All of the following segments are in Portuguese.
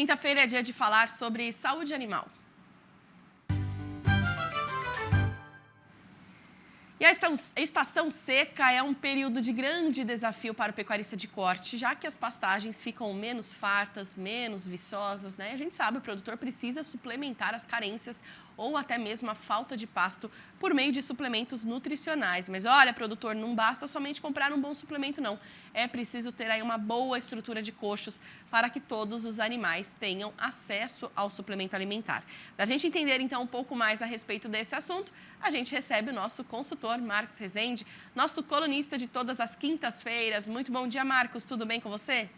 Quinta-feira é dia de falar sobre saúde animal. E a estação seca é um período de grande desafio para o pecuarista de corte, já que as pastagens ficam menos fartas, menos viçosas, né? A gente sabe, o produtor precisa suplementar as carências ou até mesmo a falta de pasto por meio de suplementos nutricionais. Mas olha, produtor, não basta somente comprar um bom suplemento, não. É preciso ter aí uma boa estrutura de coxos para que todos os animais tenham acesso ao suplemento alimentar. Para a gente entender, então, um pouco mais a respeito desse assunto, a gente recebe o nosso consultor, Marcos Rezende, nosso colunista de todas as quintas-feiras. Muito bom dia, Marcos. Tudo bem com você?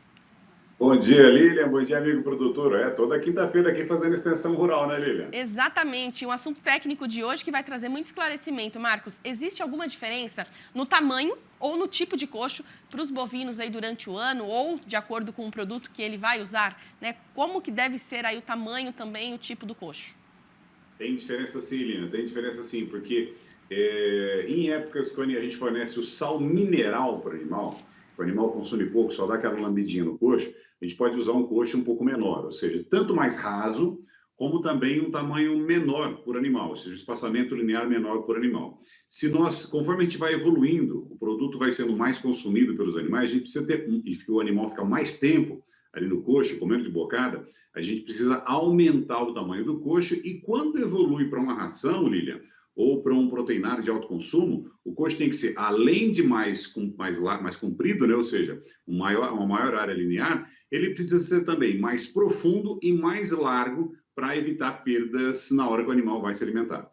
Bom dia, Lilian. Bom dia, amigo produtor. Toda quinta-feira aqui fazendo extensão rural, né, Lilian? Exatamente. Um assunto técnico de hoje que vai trazer muito esclarecimento. Marcos, existe alguma diferença no tamanho ou no tipo de coxo para os bovinos aí durante o ano ou de acordo com o produto que ele vai usar, né? Como que deve ser aí o tamanho também, o tipo do coxo? Tem diferença sim, Lilian. Tem diferença sim, porque em épocas quando a gente fornece o sal mineral para o animal consome pouco, só dá aquela lambidinha no coxo, a gente pode usar um coxo um pouco menor, ou seja, tanto mais raso, como também um tamanho menor por animal, ou seja, o espaçamento linear menor por animal. Conforme a gente vai evoluindo, o produto vai sendo mais consumido pelos animais, a gente precisa ter, e o animal fica mais tempo ali no coxo, comendo de bocada, a gente precisa aumentar o tamanho do coxo e quando evolui para uma ração, Lilian, ou para um proteinário de alto consumo, o coxo tem que ser, além de mais comprido, né? Ou seja, uma maior área linear, ele precisa ser também mais profundo e mais largo para evitar perdas na hora que o animal vai se alimentar.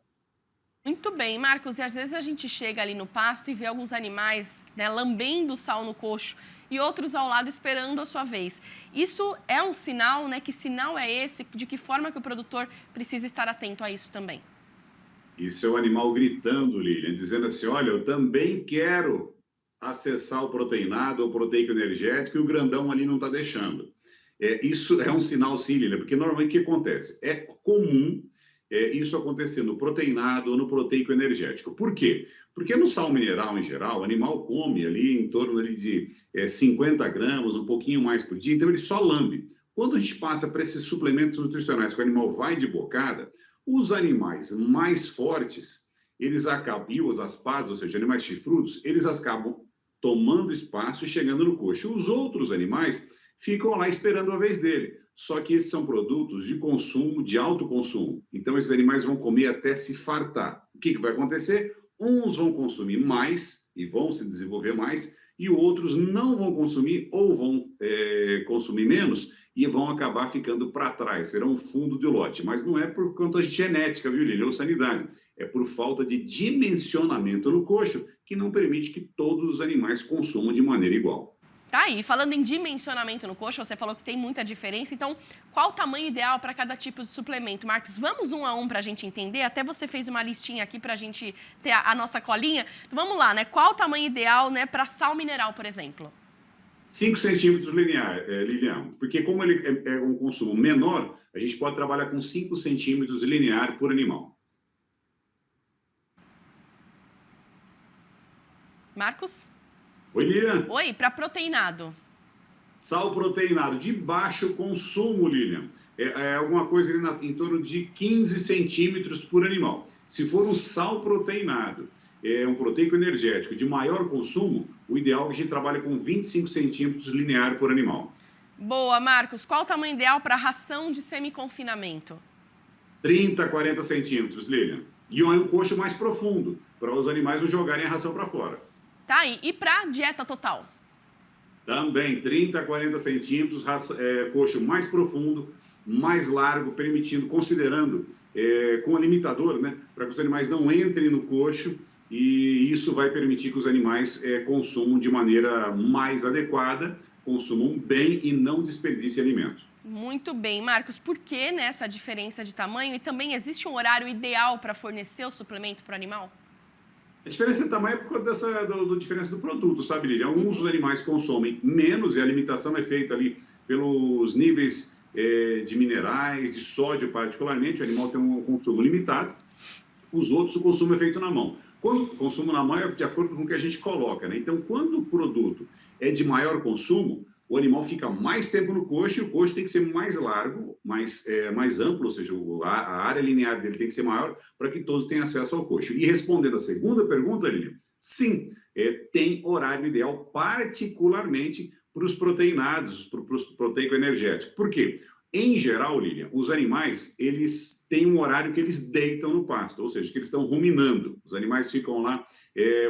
Muito bem, Marcos. E às vezes a gente chega ali no pasto e vê alguns animais, né, lambendo sal no coxo e outros ao lado esperando a sua vez. Isso é um sinal, né? Que sinal é esse? De que forma que o produtor precisa estar atento a isso também? Isso é o animal gritando, Lilian, dizendo assim, olha, eu também quero acessar o proteinado ou proteico energético e o grandão ali não está deixando. Isso é um sinal, sim, Lilian, porque normalmente o que acontece? É comum isso acontecer no proteinado ou no proteico energético. Por quê? Porque no sal mineral, em geral, o animal come ali em torno ali de 50 gramas, um pouquinho mais por dia, então ele só lambe. Quando a gente passa para esses suplementos nutricionais que o animal vai de bocada, os animais mais fortes, eles acabam, e os aspados, ou seja, animais chifrudos, eles acabam tomando espaço e chegando no coxo. Os outros animais ficam lá esperando a vez dele. Só que esses são produtos de consumo, de alto consumo. Então, esses animais vão comer até se fartar. O que vai acontecer? Uns vão consumir mais e vão se desenvolver mais, e outros não vão consumir ou vão consumir menos e vão acabar ficando para trás, serão fundo de lote. Mas não é por conta de genética, viu, Lilian, ou sanidade. É por falta de dimensionamento no coxo que não permite que todos os animais consumam de maneira igual. Tá aí, falando em dimensionamento no coxo, você falou que tem muita diferença, então qual o tamanho ideal para cada tipo de suplemento? Marcos, vamos um a um para a gente entender? Até você fez uma listinha aqui para a gente ter a nossa colinha. Então vamos lá, né? Qual o tamanho ideal, né, para sal mineral, por exemplo? 5 centímetros linear, porque como ele é um consumo menor, a gente pode trabalhar com 5 centímetros linear por animal. Marcos? Oi, Lilian. Oi, para proteinado. Sal proteinado de baixo consumo, Lilian. Alguma coisa ali em torno de 15 centímetros por animal. Se for um sal proteinado, um proteico energético de maior consumo, o ideal é que a gente trabalhe com 25 centímetros linear por animal. Boa, Marcos. Qual o tamanho ideal para ração de semi-confinamento? 30 a 40 centímetros, Lilian. E um coxo mais profundo, para os animais não jogarem a ração para fora. Tá aí. E para dieta total? Também 30 a 40 centímetros, coxo mais profundo, mais largo, considerando com a limitador, né, para que os animais não entrem no coxo e isso vai permitir que os animais consumam de maneira mais adequada, consumam bem e não desperdicem alimento. Muito bem, Marcos. Por que nessa diferença de tamanho? E também existe um horário ideal para fornecer o suplemento para o animal? A diferença de tamanho é por causa da diferença do produto, sabe, Lili? Alguns dos animais consomem menos e a alimentação é feita ali pelos níveis de minerais, de sódio particularmente, o animal tem um consumo limitado. Os outros, o consumo é feito na mão. Quando o consumo na mão é de acordo com o que a gente coloca, né? Então, quando o produto é de maior consumo, o animal fica mais tempo no coxo e o coxo tem que ser mais largo, mais amplo, ou seja, a área linear dele tem que ser maior para que todos tenham acesso ao coxo. E respondendo a segunda pergunta, Lilian, sim, tem horário ideal, particularmente para os proteinados, para os proteico-energéticos. Por quê? Em geral, Lilian, os animais, eles têm um horário que eles deitam no pasto, ou seja, que eles estão ruminando. Os animais ficam lá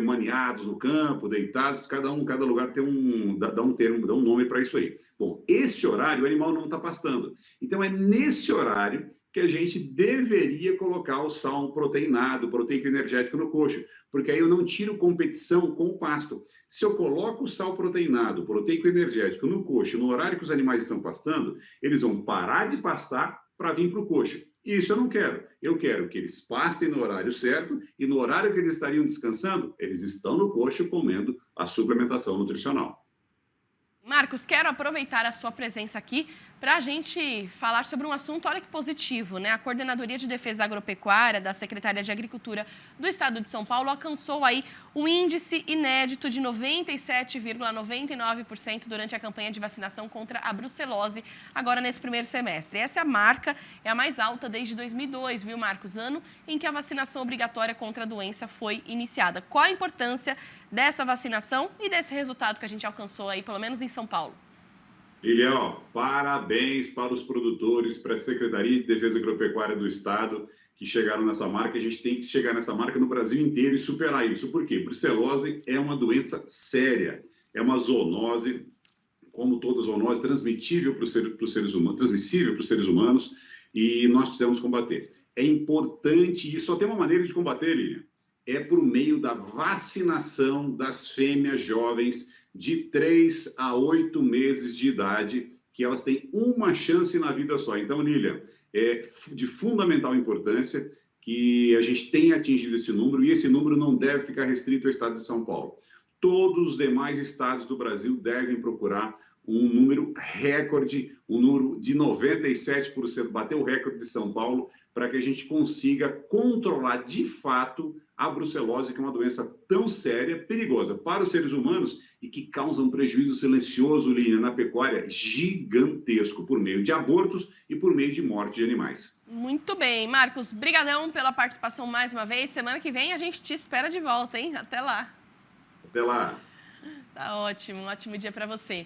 maniados no campo, deitados, cada lugar tem dá um termo, dá um nome para isso aí. Bom, esse horário o animal não está pastando. Então, é nesse horário que a gente deveria colocar o sal proteinado, proteico energético no coxo, porque aí eu não tiro competição com o pasto. Se eu coloco o sal proteinado, proteico energético no coxo, no horário que os animais estão pastando, eles vão parar de pastar para vir para o coxo. E isso eu não quero. Eu quero que eles pastem no horário certo e no horário que eles estariam descansando, eles estão no coxo comendo a suplementação nutricional. Marcos, quero aproveitar a sua presença aqui para a gente falar sobre um assunto, olha que positivo, né? A Coordenadoria de Defesa Agropecuária da Secretaria de Agricultura do Estado de São Paulo alcançou aí o índice inédito de 97,99% durante a campanha de vacinação contra a brucelose, agora nesse primeiro semestre. Essa marca é a mais alta desde 2002, viu, Marcos? Ano em que a vacinação obrigatória contra a doença foi iniciada. Qual a importância dessa vacinação e desse resultado que a gente alcançou aí, pelo menos em São Paulo? Lilian, parabéns para os produtores, para a Secretaria de Defesa Agropecuária do Estado, que chegaram nessa marca. A gente tem que chegar nessa marca no Brasil inteiro e superar isso. Por quê? Brucelose é uma doença séria, é uma zoonose, como toda zoonose, transmissível para os seres humanos, e nós precisamos combater. É importante, e só tem uma maneira de combater, Lilian, é por meio da vacinação das fêmeas jovens de 3 a 8 meses de idade, que elas têm uma chance na vida só. Então, Lilian, é de fundamental importância que a gente tenha atingido esse número, e esse número não deve ficar restrito ao estado de São Paulo. Todos os demais estados do Brasil devem procurar um número recorde, um número de 97%, bater o recorde de São Paulo, para que a gente consiga controlar de fato a brucelose, que é uma doença tão séria, perigosa para os seres humanos e que causa um prejuízo silencioso, Lilian, na pecuária gigantesco, por meio de abortos e por meio de morte de animais. Muito bem, Marcos, brigadão pela participação mais uma vez. Semana que vem a gente te espera de volta, hein? Até lá. Até lá. Tá ótimo, um ótimo dia para você.